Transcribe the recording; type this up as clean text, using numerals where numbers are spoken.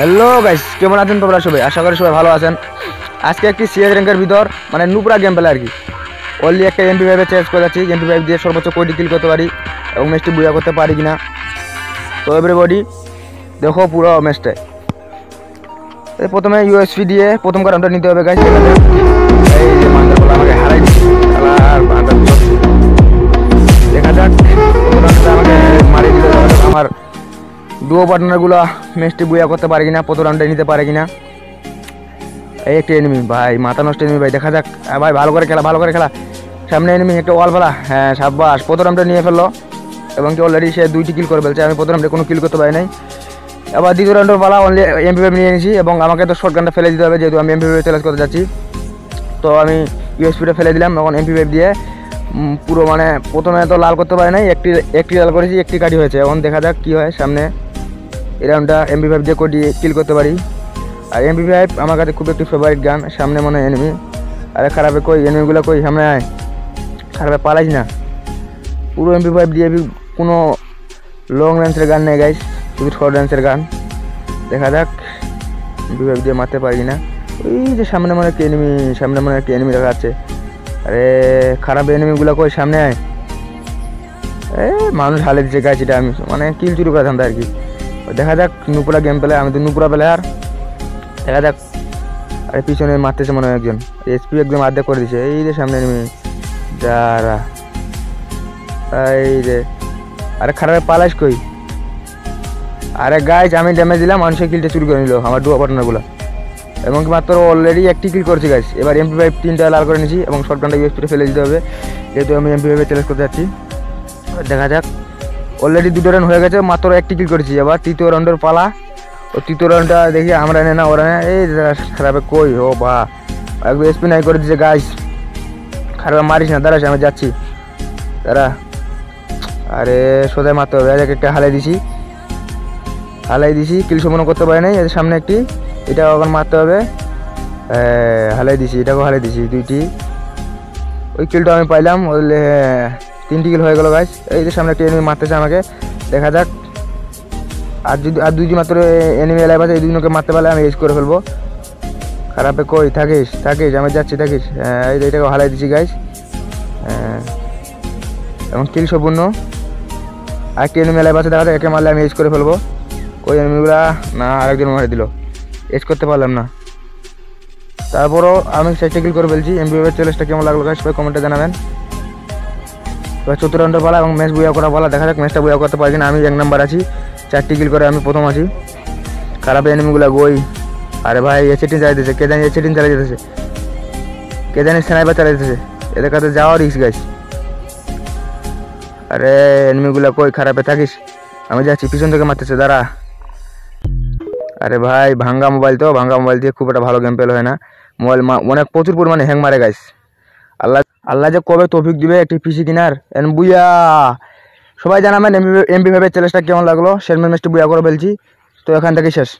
Hello guys, কেমন আছেন তোমরা সবাই? আশা করি সবাই ভালো আছেন। আজকে একটি সিএস র্যাঙ্কের ভিতর মানে নুপুরা গেম পেলে আর কি। অনলি একটা MP5 চেঞ্জ করে যাচ্ছি, MP5 দিয়ে সর্বোচ্চ কোটি কিল করতে পারি এবং ম্যাচটি বুয়া করতে পারি কিনা। তো এভরিবডি দেখো পুরো ম্যাচটা। প্রথমে ইউএসপি দিয়ে প্রথম কারণটা নিতে হবে গাইস। এই যে মান্দার বলা আমাকে হারাই দিচ্ছে, আর মান্দার দেখা যাক আমাকে মারিয়ে দিলে আমার ডুও পার্টনারগুলো ম্যাচটি বুয়া করতে পারে কিনা, প্রথম রাউন্ডে নিতে পারে কিনা। এই একটি এনিমি ভাই, মাথা নষ্ট এনিমি ভাই, দেখা যাক। ভাই ভালো করে খেলা, ভালো করে খেলা। সামনে এনিমি একটা ওয়াল ফেলা, হ্যাঁ সাব্বাস, প্রথম রাউন্ডে নিয়ে ফেললো এবং কি অলরেডি সে 2টি কিল করে ফেলছে। আমি প্রথম রাউন্ডে কোনো কিল করতে পারি নাই। আবার দ্বিতীয় রাউন্ডের পালা অনলি MP5 নিয়ে নিয়েছি এবং আমাকে তো শর্টগানটা ফেলে দিতে হবে যেহেতু আমি MP5 চ্যালেঞ্জ করতে যাচ্ছি। তো আমি ইউএসপিটা ফেলে দিলাম এবং MP5 দিয়ে পুরো মানে প্রথমে তো লাল করতে পারি নাই, একটি লাল করেছি, একটি কাটি হয়েছে। এখন দেখা যাক কী হয় সামনে। এই রাউন্ডটা MP5 দিয়ে কোটি কিল করতে পারি। আর MP5 আমার কাছে খুব একটি ফেভারিট গান। সামনে মনে হয় এনিমি, আরে খারাপে কই এনিমিগুলো কই, সামনে আয়, খারাপে পালাইস না। পুরো MP5 দিয়ে কোনো লং রেঞ্জের গান নেই গাইস, শুধু শর্ট রেঞ্জের গান। দেখা যাক MP5 দিয়ে মারতে পারি না। ওই যে সামনে মনে একটা এনিমি, সামনে মনে একটা এনিমি দেখা যাচ্ছে। আরে খারাপ এনিমিগুলো কই, সামনে আয়। মানুষ হালে দিচ্ছে গাইস, এটা আমি মানে কিল চুরি করে থামতে আর কি। দেখা যাক নুপুরা গেম পেলে, আমি তো নুপুরা প্লেয়ার। দেখা যাক। আরে পিছনে মারতেছে মনে হয় একজন, SP একদম আর্ধেক করে দিচ্ছে। এই যে সামনে নেমে যারা, এই যে আরে খারাপ পালাইস কই। আরে গাইজ আমি ড্যামেজ দিলাম, মানুষের কিলটা চুরি করে নিল আমার ডুয়া পার্টনারগুলো এবং মাত্র অলরেডি একটি কিল করছি গাইজ। এবার MP5 3টা লাল করে নিয়েছি এবং শর্টগানটা ইউএসপিতে ফেলে দিতে হবে যেহেতু আমি MP5 চ্যালেঞ্জ করতে যাচ্ছি। দেখা যাক, অলরেডি 2টো রাউন্ড হয়ে গেছে, মাত্র একটি কিল করেছি। এবার তৃতীয় রাউন্ডের পালা। ও তৃতীয় রাউন্ডটা দেখি আমরা নে না ওরা, এই খারাপে কই, ও বা একদম SP নাই করে দিচ্ছে গাইস। খারাপ মারিস না, দাঁড়াস আমি যাচ্ছি, দাঁড়া। আরে সোজাই মারতে হবে। একটা হালাই দিছি, কিল সম্পন্ন করতে পারি নাই। এদের সামনে একটি, এটা এখন মারতে হবে। হালাই দিছি, এটাকেও হালাই দিছি, 2টি। ওই কিলটা আমি পাইলাম, বললে 3টি কিল হয়ে গেল গাইস। এই যে সামনে একটি এনিমি মারতেছে আমাকে, দেখা যাক। আর দুইটি মাত্র এনিমি এলাইভ আছে, এই দুজনকে মারতে পারলে আমি এজ করে ফেলবো। খারাপে কই থাকিস, আমি যাচ্ছি, থাকিস। এইটাকে হালাই দিচ্ছি গাইস। এবং কিল সম্পূর্ণ। আর একটি এনিমি এলাইভ আছে, দেখা যাক, একে মারলে আমি এজ করে ফেলবো। কই এনিমিগুলা, না আরেকজন মারে দিল, এজ করতে পারলাম না। তারপরও আমি 6টা কিল করে ফেলছি। MP5 চ্যালেঞ্জটা কেমন লাগলো গাইস সবাই কমেন্টে জানাবেন। এবার 4th রাউন্ডের পালা এবং ম্যাচ বুয়া করা পালা। দেখা যাক ম্যাচটা বুয়া করতে পারি কিনা। আমি 1 নাম্বার আছি, 4টি কিল করে আমি প্রথম আছি। খারাপ এনিমিগুলা গই। আরে ভাই এসে চালাই দিতেছে, কে জানি এসে চালাই যেতেছে, কে জানি স্নাইপার চালাই দিতেছে। এদের কাছে যাওয়ার রিস্ক গাইস। আরে এনিমিগুলা কই, খারাপে থাকিস, আমি যাচ্ছি, পিছন থেকে মারতেছে, দাঁড়া। আরে ভাই ভাঙ্গা মোবাইল, তো ভাঙ্গা মোবাইল দিয়ে খুব একটা ভালো গেম প্লে হয় না। মোবাইল অনেক প্রচুর পরিমাণে হ্যাং মারে গাইস। আল্লাহ যে কবে তৌফিক দিবে একটি পিসি কিনার। বুয়া সবাই জানাবেন MP5 চ্যালেঞ্জটা কেমন লাগলো। শেষ ম্যাচটি বুয়া করে ফেলছি, তো এখান থেকে শেষ।